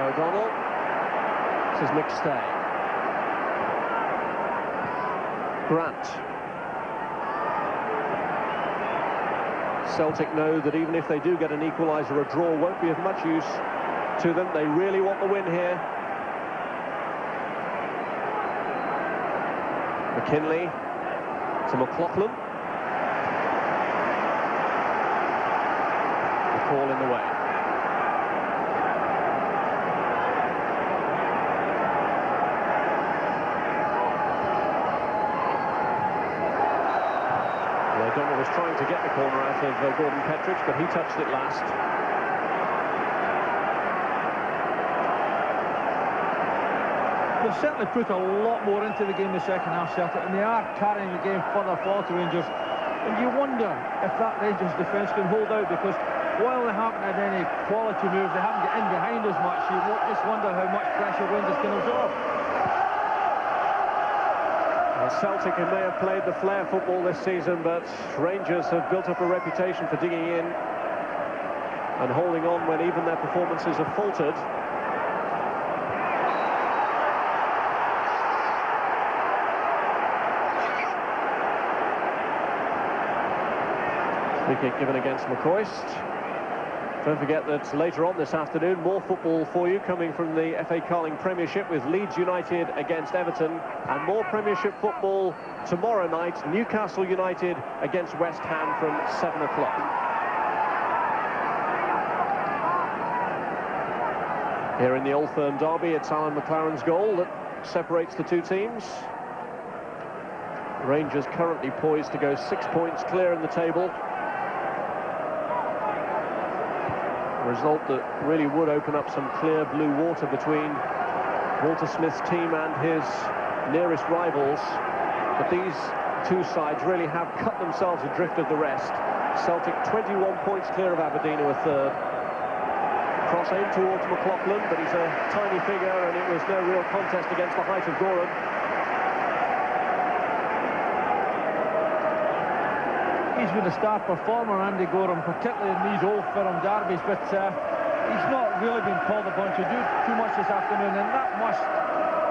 O'Donnell. This is McStay. Grant. Celtic know that even if they do get an equaliser, a draw won't be of much use to them. They really want the win here. McKinley to McLaughlin. The call in the way. O'Donnell was trying to get the corner out of Gordon Petric, but he touched it last. They've certainly put a lot more into the game in the second half, Celtic, and they are carrying the game further forward to Rangers. And you wonder if that Rangers defence can hold out, because while they haven't had any quality moves, they haven't got in behind as much. You just wonder how much pressure Rangers can absorb. Celtic may have played the flair football this season, but Rangers have built up a reputation for digging in and holding on when even their performances have faltered. Free kick given against McCoist. Don't forget that later on this afternoon, more football for you coming from the FA Carling Premiership with Leeds United against Everton, and more Premiership football tomorrow night, Newcastle United against West Ham from 7 o'clock. Here in the Old Firm derby, it's Alan McLaren's goal that separates the two teams. Rangers currently poised to go 6 points clear in the table. A result that really would open up some clear blue water between Walter Smith's team and his nearest rivals. But these two sides really have cut themselves adrift of the rest. Celtic 21 points clear of Aberdeen, who are third. Cross aimed towards McLaughlin, but he's a tiny figure, and it was no real contest against the height of Goran. He's been a star performer, Andy Goram, particularly in these Old Firm derbies, but he's not really been called upon to do too much this afternoon, and that must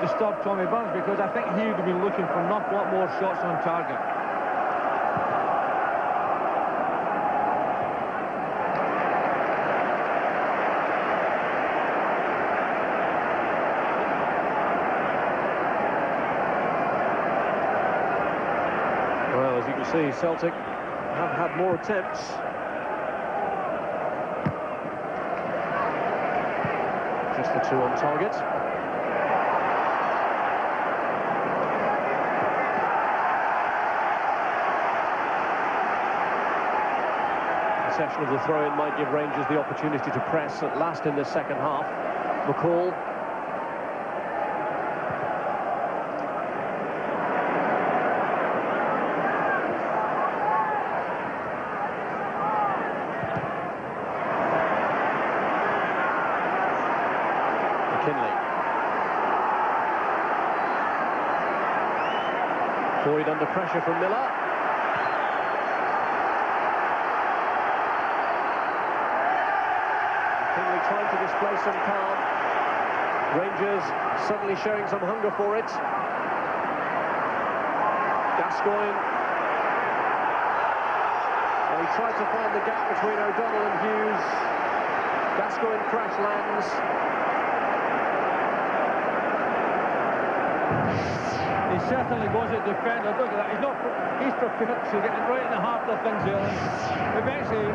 disturb Tommy Burns, because I think he would have been looking for an awful lot more shots on target. Well, as you can see, Celtic have had more attempts. Just the two on target. The session of the throw-in might give Rangers the opportunity to press at last in the second half. McCall. Boyd under pressure from Miller. McKinley trying to display some calm. Rangers suddenly showing some hunger for it. Gascoigne. Well, he tried to find the gap between O'Donnell and Hughes. Gascoigne crash lands. He certainly was a defender. Look at that. He's prepared to get right in the heart of things there. And eventually,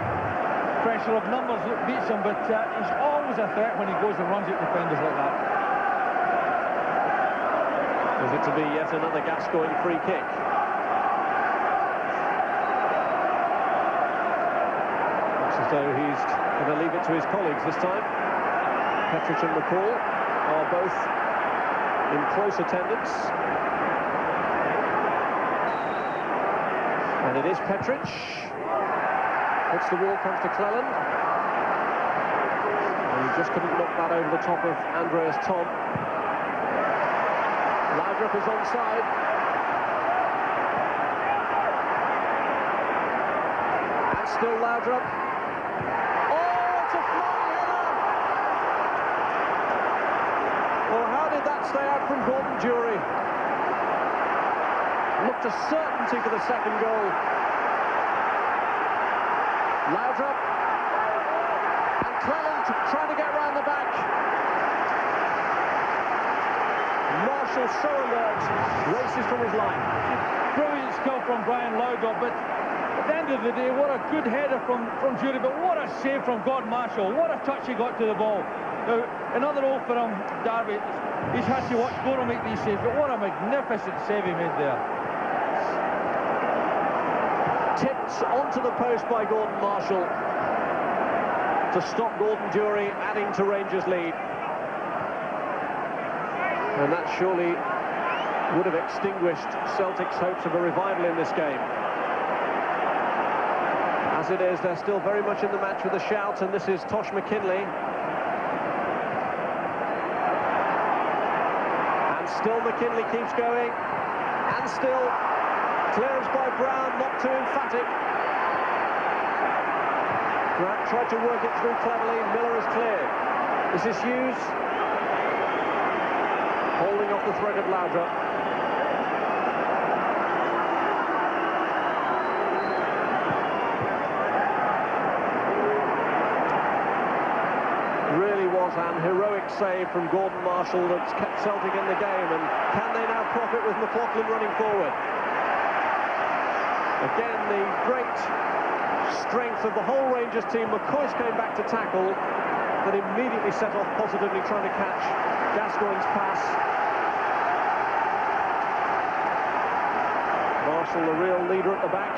pressure of numbers beats him, but he's always a threat when he goes and runs at defenders like that. Is it to be yet another Gascoigne free kick? Looks as though he's going to leave it to his colleagues this time. Petric and McCall are both in close attendance. And it is Petric. Hits the wall, comes to Cleland. And he just couldn't knock that over the top of Andreas Tom. Laudrup is onside. And still Laudrup. Oh, it's a flying header! stay out from Gordon Durie. Looked a certainty for the second goal. Laudrup. And Cleland trying to get round the back. Marshall so alert, races from his line. Brilliant skill from Brian Laudrup, but at the end of the day, what a good header from Durie, but what a save from Gordon Marshall. What a touch he got to the ball. Now, another old for him, Darby, he's had to watch Gordon make these saves, but what a magnificent save he made there. Tipped onto the post by Gordon Marshall to stop Gordon Durie adding to Rangers' lead. And that surely would have extinguished Celtic's hopes of a revival in this game. As it is, they're still very much in the match with a shout, and this is Tosh McKinley. And still McKinley keeps going, and still clearance by Brown, not too emphatic. Grant tried to work it through cleverly, Miller is cleared. This is Hughes. Holding off the threat of Laudrup. Really was an heroic save from Gordon Marshall that's kept Celtic in the game, and can they now profit with McLaughlin running forward? Again, the great strength of the whole Rangers team. McCoist came back to tackle, but immediately set off positively trying to catch Gascoigne's pass. Marshall, the real leader at the back.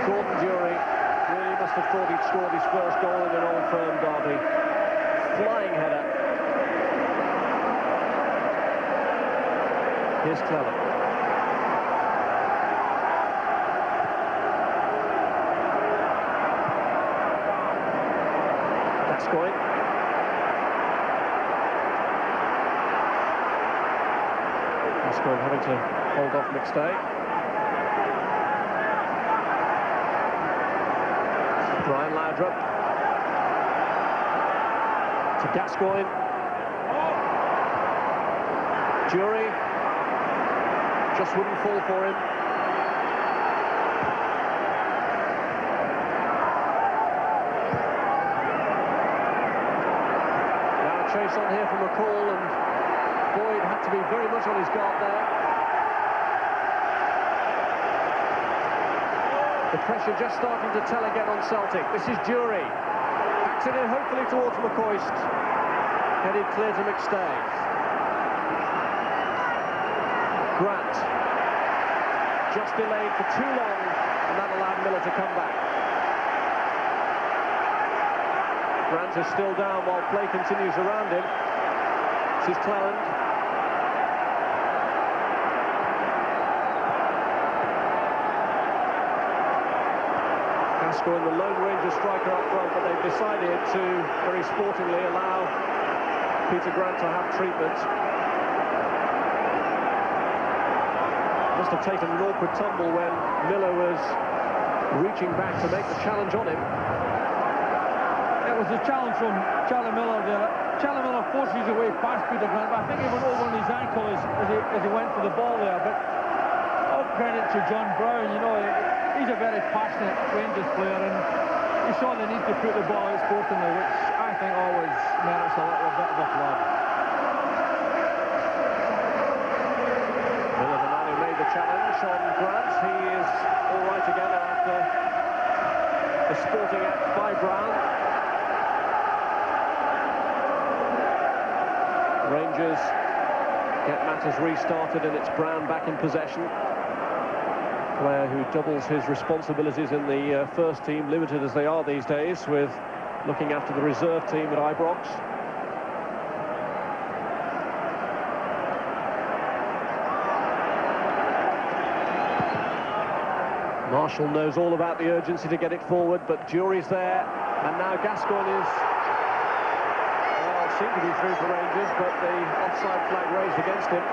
Gordon Durie really must have thought he'd scored his first goal in an Old Firm derby. Flying header. Here's Cleland. Gascoigne. Gascoigne having to hold off McStay. Brian Laudrup. To Gascoigne. Durie. Just wouldn't fall for him. Now a chase on here from McCall, and Boyd had to be very much on his guard there. The pressure just starting to tell again on Celtic. This is Durie. Backs it in hopefully towards McCoist. Headed clear to McStay. Grant, just delayed for too long, and that allowed Miller to come back. Grant is still down while play continues around him. This is Cleland. Gascoigne, the lone Rangers striker up front, but they've decided to, very sportingly, allow Peter Grant to have treatment. Must have taken an awkward tumble when Miller was reaching back to make the challenge on him. It was a challenge from Charlie Miller there. Charlie Miller forces his way past Peter Grant, but I think he went over on his ankle as he went for the ball there. But all credit to John Brown, you know, he's a very passionate Rangers player, and he saw the need to put the ball out sportingly, which I think always merits a little bit of applaud. Challenge on Grant. He is all right again after the sporting act by Brown. Rangers get matters restarted, and it's Brown back in possession. Player who doubles his responsibilities in the first team, limited as they are these days, with looking after the reserve team at Ibrox. Marshall knows all about the urgency to get it forward, but Durie's there, and now Gascoigne is, well, seemed to be through for Rangers, but the offside flag raised against him.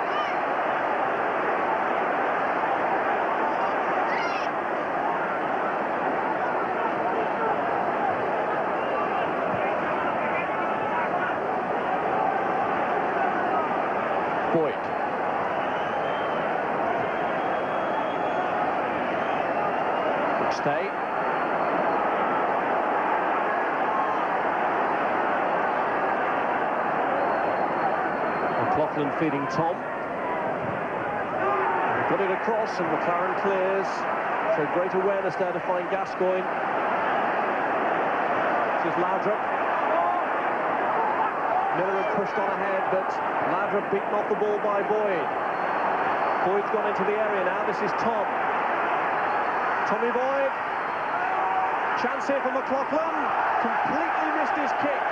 Boyd. Stay. McLaughlin feeding Tom. Put it across and McLaren clears. So great awareness there to find Gascoigne. This is Laudrup. Miller had pushed on ahead, but Laudrup beaten off the ball by Boyd. Boyd's gone into the area now. This is Tom. Tommy Boyd. Chance here for McLaughlin. Completely missed his kick.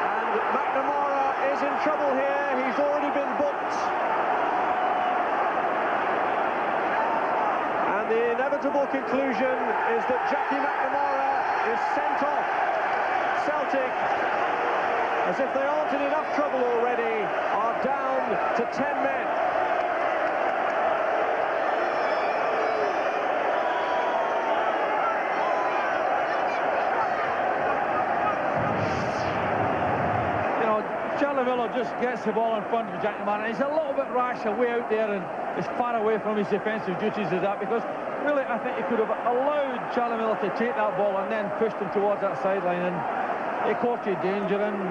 And McNamara is in trouble here. He's already been booked. And the inevitable conclusion is that Jackie McNamara is sent off. Celtic, as if they aren't in enough trouble already, are down to 10 men. Miller just gets the ball in front of Jackie McNamara. He's a little bit rash away out there and is far away from his defensive duties as that, because really I think he could have allowed Charlie Miller to take that ball and then pushed him towards that sideline, and he courted danger, and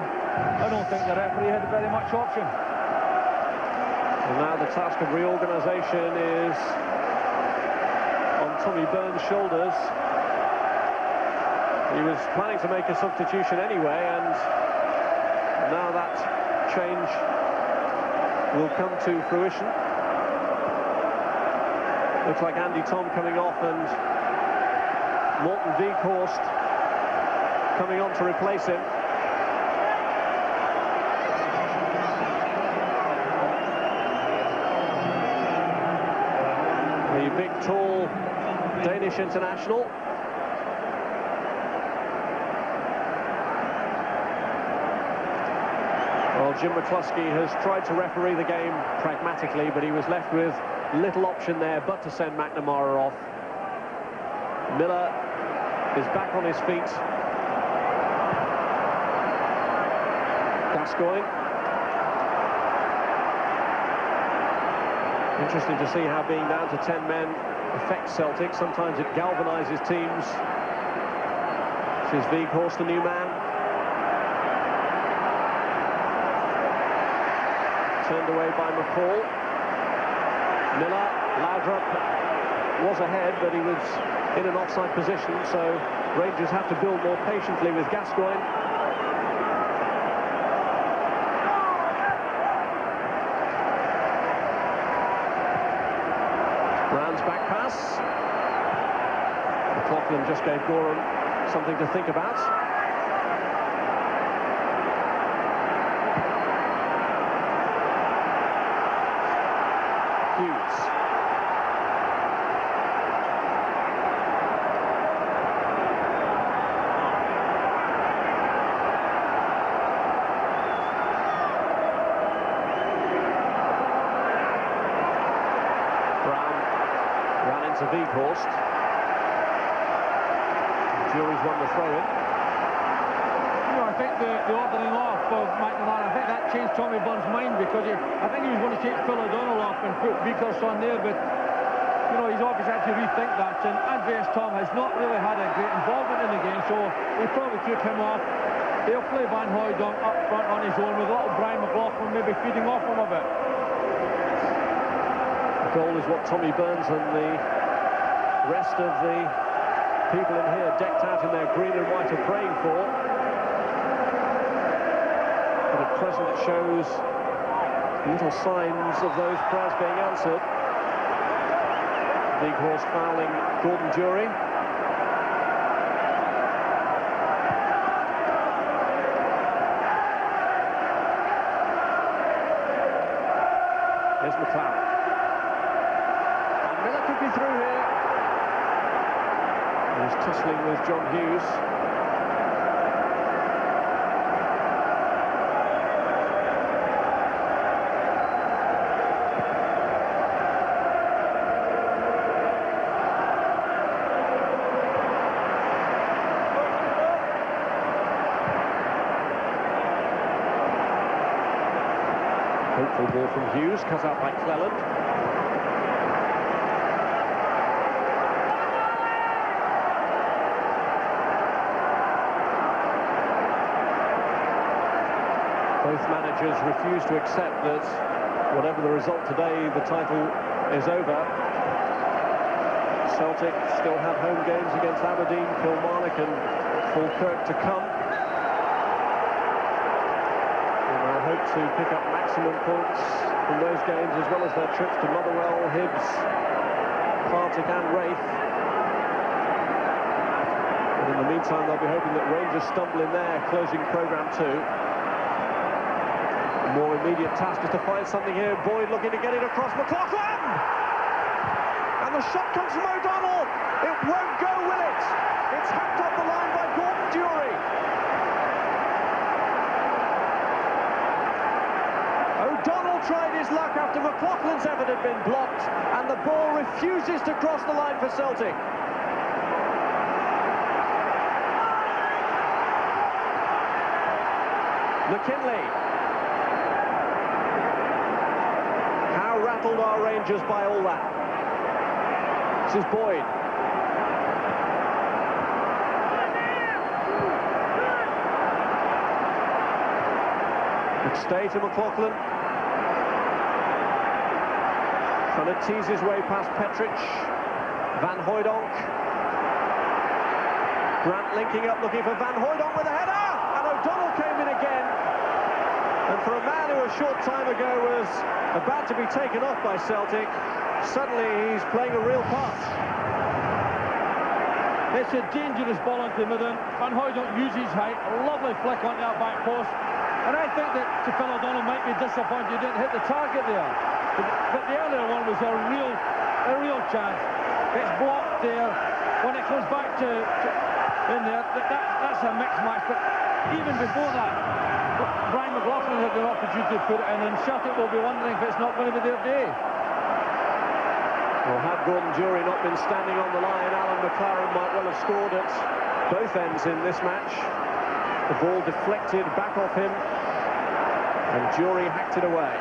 I don't think the referee had very much option. And now the task of reorganisation is on Tommy Burns' shoulders. He was planning to make a substitution anyway, and now that change will come to fruition. Looks like Andy Tom coming off and Morten Weghorst coming on to replace him. The big, tall Danish international. Well, Jim McCluskey has tried to referee the game pragmatically, but he was left with little option there but to send McNamara off. Miller is back on his feet. Gascoigne. Interesting to see how being down to 10 men affects Celtic. Sometimes it galvanises teams. This is Weghorst, the new man. Turned away by McCall. Miller, Laudrup was ahead, but he was in an offside position, so Rangers have to build more patiently with Gascoigne. Brown's back pass. McLaughlin just gave Gorham something to think about. Weghorst. Jury's won the throw-in. You know, I think the ordering off of McNamara, I think that changed Tommy Burns' mind, because I think he was going to take Phil O'Donnell off and put Weghorst on there, but you know, he's obviously had to rethink that, and Andreas Tom has not really had a great involvement in the game, so he probably took him off. They'll play Van Hooijdonk up front on his own with little Brian McLaughlin maybe feeding off him a bit. The goal is what Tommy Burns and the rest of the people in here decked out in their green and white are praying for. But at present it shows little signs of those prayers being answered. Weghorst fouling Gordon Durie. Here's McLaren. And Miller could be through here. He's tussling with John Hughes. Hopeful ball from Hughes, cut out by Cleland. Both managers refuse to accept that whatever the result today, the title is over. Celtic still have home games against Aberdeen, Kilmarnock and Falkirk to come. Hope to pick up maximum points from those games, as well as their trips to Motherwell, Hibs, Partick and Wraith. And in the meantime, they'll be hoping that Rangers stumble in their closing programme too. A more immediate task is to find something here. Boyd looking to get it across McLaughlin! And the shot comes from O'Donnell! It won't go, will it? It's hacked off the line by Gordon Durie. O'Donnell tried his luck after McLaughlin's effort had been blocked, and the ball refuses to cross the line for Celtic. McKinley. How rattled are Rangers by all that? This is Boyd. McStay to McLaughlin. Trying to tease his way past Petric. Van Hooijdonk. Grant linking up, looking for Van Hooijdonk with a header! And O'Donnell came in again. And for a man who a short time ago was about to be taken off by Celtic, suddenly he's playing a real part. It's a dangerous ball into the middle. Van Hooijdonk uses his height. A lovely flick onto that back post. And I think that Phil O'Donnell might be disappointed he didn't hit the target there. But the earlier one was a real chance. It's blocked there. When it comes back to in there, that's a mixed match. But even before that, Brian McLaughlin had the opportunity to put it in, and Celtic will be wondering if it's not going to be their day. Well, had Gordon Durie not been standing on the line, Alan McLaren might well have scored at both ends in this match. The ball deflected back off him, and Durie hacked it away.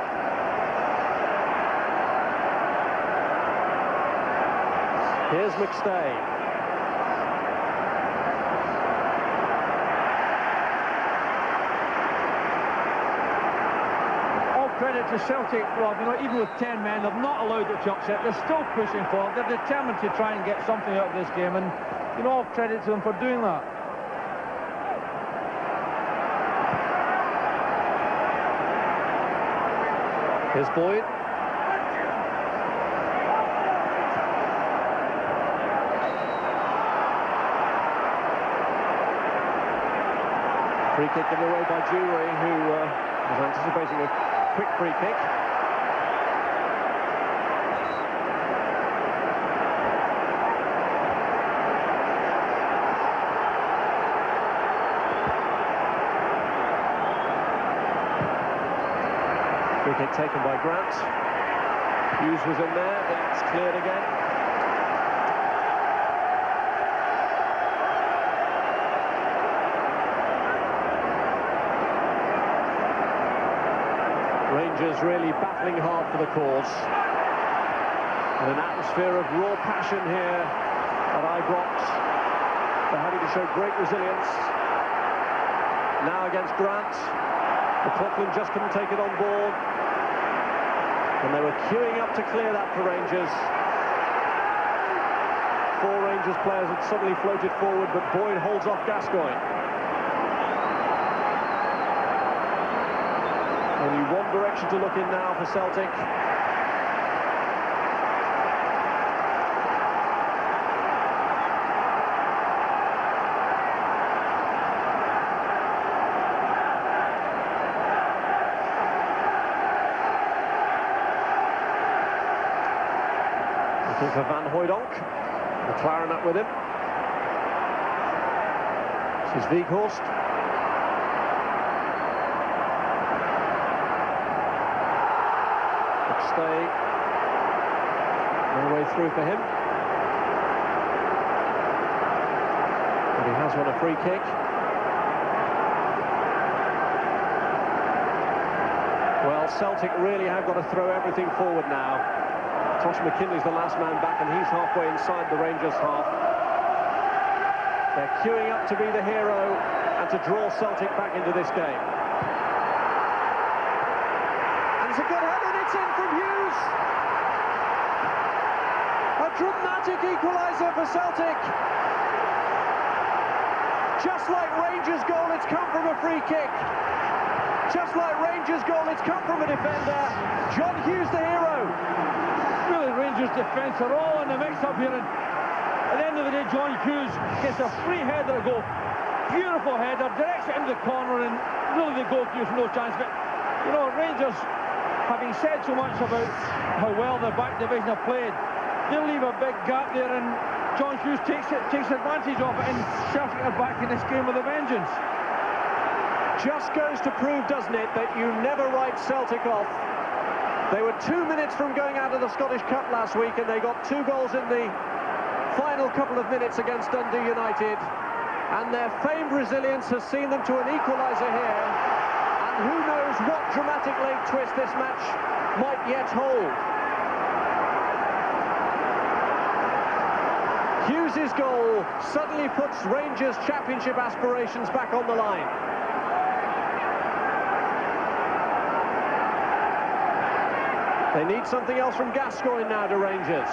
Here's McStay. All credit to Celtic, Rob. You know, even with 10 men, they've not allowed it to upset. They're still pushing forward. They're determined to try and get something out of this game, and you know, all credit to them for doing that. Here's Boyd. Free kick given away by Durie, who was anticipating a quick free kick. Free kick taken by Grant. Hughes was in there, but it's cleared again. Rangers really battling hard for the cause. And an atmosphere of raw passion here at Ibrox. They're having to show great resilience. Now against Grant. McLaughlin just couldn't take it on board. And they were queuing up to clear that for Rangers. Four Rangers players had suddenly floated forward, but Boyd holds off Gascoigne. Only one direction to look in now for Celtic. Looking for Van Hooijdonk. McLaren up with him. This is Weghorst. Stay all the way through for him. But he has won a free kick. Well, Celtic really have got to throw everything forward now. Tosh McKinley's the last man back, and he's halfway inside the Rangers half. They're queuing up to be the hero and to draw Celtic back into this game. And it's a good header, and it's in from Hughes. A dramatic equaliser for Celtic. Just like Rangers' goal, it's come from a free kick. Just like Rangers' goal, it's come from a defender. John Hughes, the hero. Really, Rangers' defence are all in the mix-up here, and at the end of the day, John Hughes gets a free header to go. Beautiful header, directs it into the corner, and really the goalkeeper's no chance. But, you know, Rangers, having said so much about how well the back division have played, they leave a big gap there, and John Hughes takes advantage of it, and Celtic are back in this game with a vengeance. Just goes to prove, doesn't it, that you never write Celtic off. They were 2 minutes from going out of the Scottish Cup last week, and they got 2 goals in the final couple of minutes against Dundee United. And their famed resilience has seen them to an equaliser here. And who knows what dramatic late twist this match might yet hold. Hughes' goal suddenly puts Rangers' championship aspirations back on the line. They need something else from Gascoigne now to Rangers.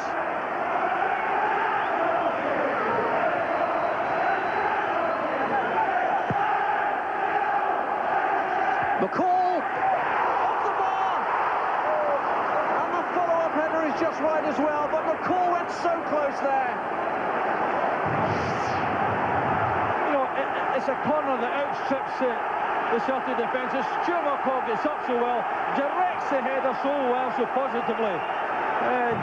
McCall off the bar, and the follow-up header is just right as well, but McCall went so close there. You know, it's a corner that outstrips the Celtic defence. Stuart McCall gets up so well, directs the header so well, so positively, and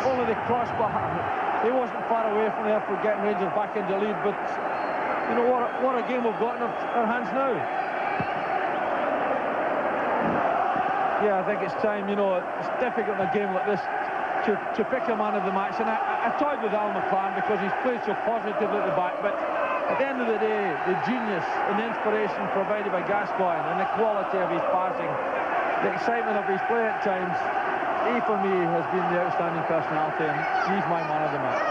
only the crossbar. He wasn't far away from there for getting Rangers back into the lead, but you know what a game we've got in our hands now. Yeah, I think it's time. You know, it's difficult in a game like this to pick a man of the match, and I toyed with Al McLaren because he's played so positively at the back, but at the end of the day, the genius and the inspiration provided by Gascoigne and the quality of his passing, the excitement of his play at times, he for me has been the outstanding personality, and he's my man of the match.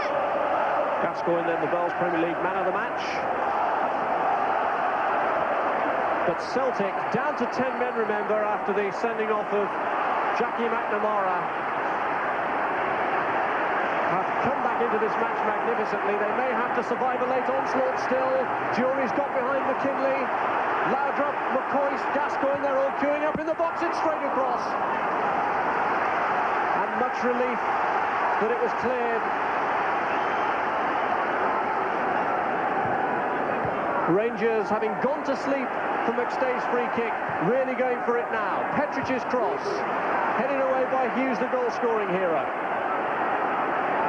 Gascoigne then the Bells Premier League man of the match. But Celtic down to 10 men, remember, after the sending off of Jackie McNamara, have come back into this match magnificently. They may have to survive a late onslaught still. Jury's got behind McKinley. Laudrup, McCoist, Gascoigne, they're all queuing up in the box. It's straight across. And much relief that it was cleared. Rangers, having gone to sleep for McStay's free kick, really going for it now. Petrich's cross, headed away by Hughes, the goal-scoring hero.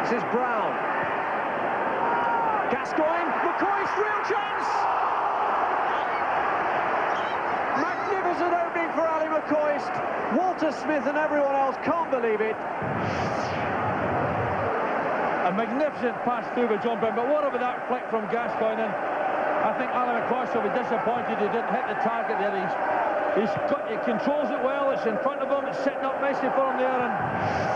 This is Brown. Gascoigne, McCoist, real chance! Magnificent opening for Ali McCoist. Walter Smith and everyone else can't believe it. A magnificent pass through by John Brown, but what about that flick from Gascoigne? I think Alan McCoist will be disappointed he didn't hit the target there. He controls it well, it's in front of him, it's setting up nicely for him there, and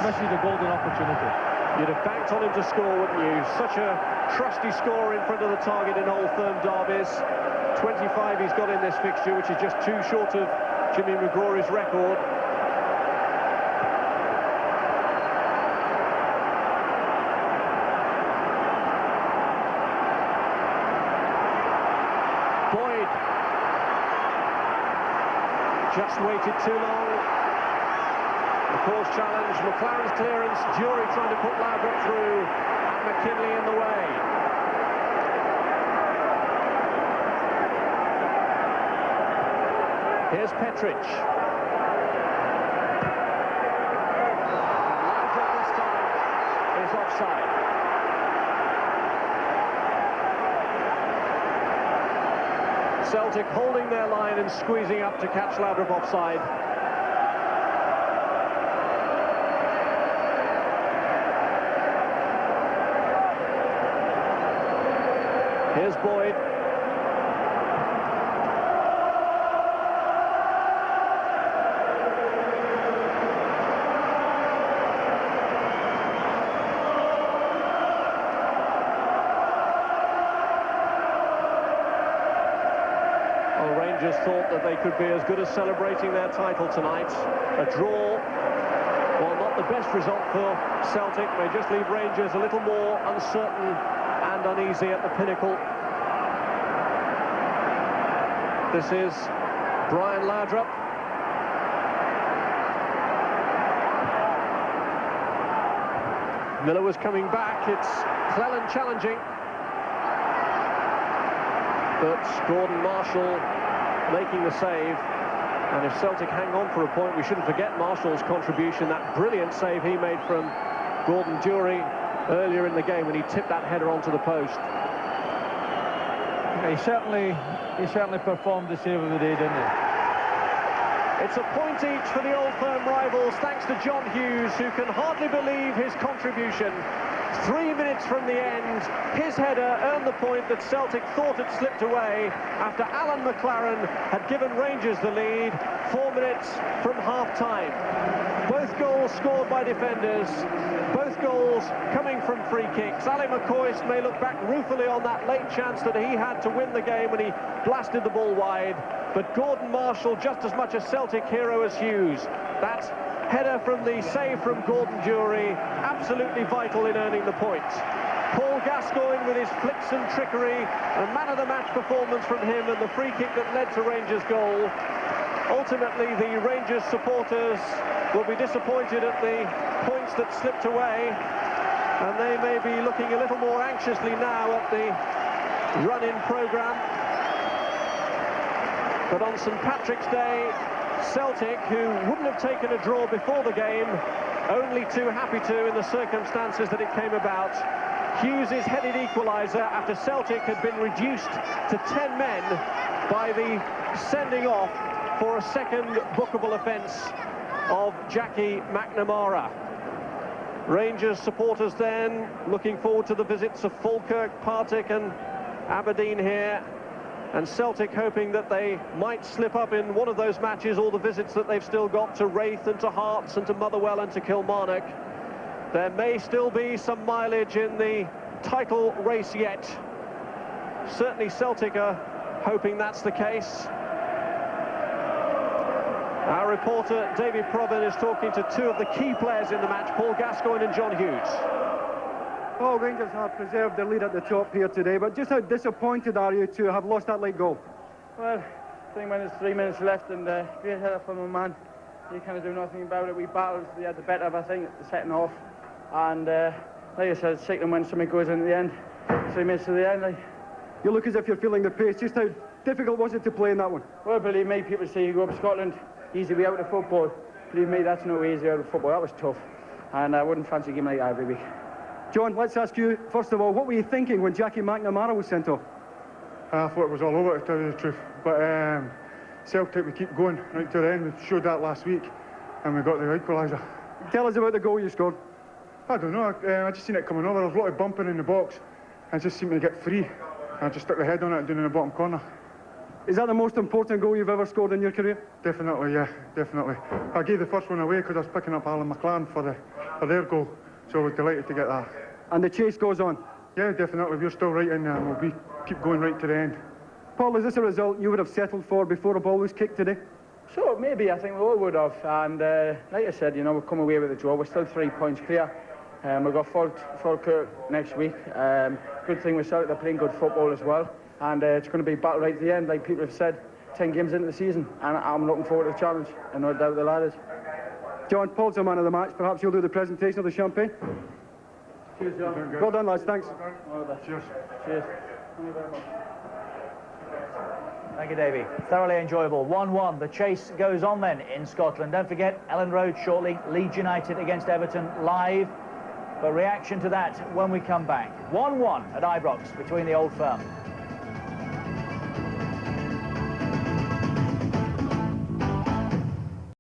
misses a golden opportunity. You'd have banked on him to score, wouldn't you? Such a trusty scorer in front of the target in Old Firm derbies. 25 he's got in this fixture, which is just 2 short of Jimmy McGrory's record. Just waited too long. McCall's challenge, McLaren's clearance, Jury trying to put Laudrup through, and McKinley in the way. Here's Petrich. And Laudrup this time is offside. Celtic holding their line and squeezing up to catch Laudrup offside. Here's Boyd. Well, Rangers thought that they could be as good as celebrating their title tonight. A draw, well, not the best result for Celtic, may just leave Rangers a little more uncertain and uneasy at the pinnacle. This is Brian Laudrup. Miller was coming back. It's Cleland challenging. But Gordon Marshall making the save. And if Celtic hang on for a point, we shouldn't forget Marshall's contribution, that brilliant save he made from Gordon Dury earlier in the game when he tipped that header onto the post. He certainly performed the save of the day, didn't he? It's a point each for the Old Firm rivals, thanks to John Hughes, who can hardly believe his contribution. 3 minutes from the end, his header earned the point that Celtic thought had slipped away after Alan McLaren had given Rangers the lead 4 minutes from half-time. Both goals scored by defenders, both goals coming from free kicks. Ali McCoist may look back ruefully on that late chance that he had to win the game when he blasted the ball wide, but Gordon Marshall just as much a Celtic hero as Hughes. That header from the save from Gordon Dury, absolutely vital in earning the point. Paul Gascoigne with his flicks and trickery, a man-of-the-match performance from him, and the free kick that led to Rangers' goal. Ultimately, the Rangers supporters will be disappointed at the points that slipped away, and they may be looking a little more anxiously now at the run-in programme. But on St Patrick's Day, Celtic, who wouldn't have taken a draw before the game, only too happy to in the circumstances that it came about. Hughes' headed equaliser after Celtic had been reduced to 10 men by the sending off for a second bookable offence of Jackie McNamara. Rangers supporters then looking forward to the visits of Falkirk, Partick and Aberdeen here, and Celtic hoping that they might slip up in one of those matches, all the visits that they've still got to Wraith and to Hearts and to Motherwell and to Kilmarnock. There may still be some mileage in the title race yet. Certainly Celtic are hoping that's the case. Our reporter David Provan is talking to two of the key players in the match, Paul Gascoigne and John Hughes. Well, Rangers have preserved their lead at the top here today, but just how disappointed are you to have lost that late goal? Well, I think when there's 3 minutes left and great header from a man, you kind of do nothing about it. We battled, we had the better of, I think, the second half, and like I said, second when something goes in at the end, 3 minutes to the end. You look as if you're feeling the pace. Just how difficult was it to play in that one? Well, believe me, people say you go up to Scotland, easy way out of football. Believe me, that's no easy out of football. That was tough, and I wouldn't fancy a game like that every week. John, let's ask you, first of all, what were you thinking when Jackie McNamara was sent off? I thought it was all over, to tell you the truth. But Celtic, we keep going right to the end. We showed that last week, and we got the equaliser. Tell us about the goal you scored. I don't know, I just seen it coming over. There was a lot of bumping in the box. I just seemed to get free. I just stuck the head on it and down in the bottom corner. Is that the most important goal you've ever scored in your career? Definitely, yeah, definitely. I gave the first one away because I was picking up Alan McLaren for their goal, so I was delighted to get that. And the chase goes on? Yeah, definitely. We're still right in there, and we'll keep going right to the end. Paul, is this a result you would have settled for before a ball was kicked today? So maybe, I think we all would have, and like I said, you know, we've come away with a draw. We're still 3 points clear. We've got Falkirk next week. Good thing with Celtic, they're playing good football as well, and it's going to be battle right to the end, like people have said. 10 games into the season, and I'm looking forward to the challenge, and no doubt the ladders. John, Paul's the man of the match. Perhaps you'll do the presentation of the champagne? Cheers, John. Well done, lads. Thanks. Cheers. Cheers. Thank you very much. Thank you, Davey. Thoroughly enjoyable. 1-1. The chase goes on then in Scotland. Don't forget, Ellen Road shortly. Leeds United against Everton live. But reaction to that when we come back. 1-1 at Ibrox between the Old Firm.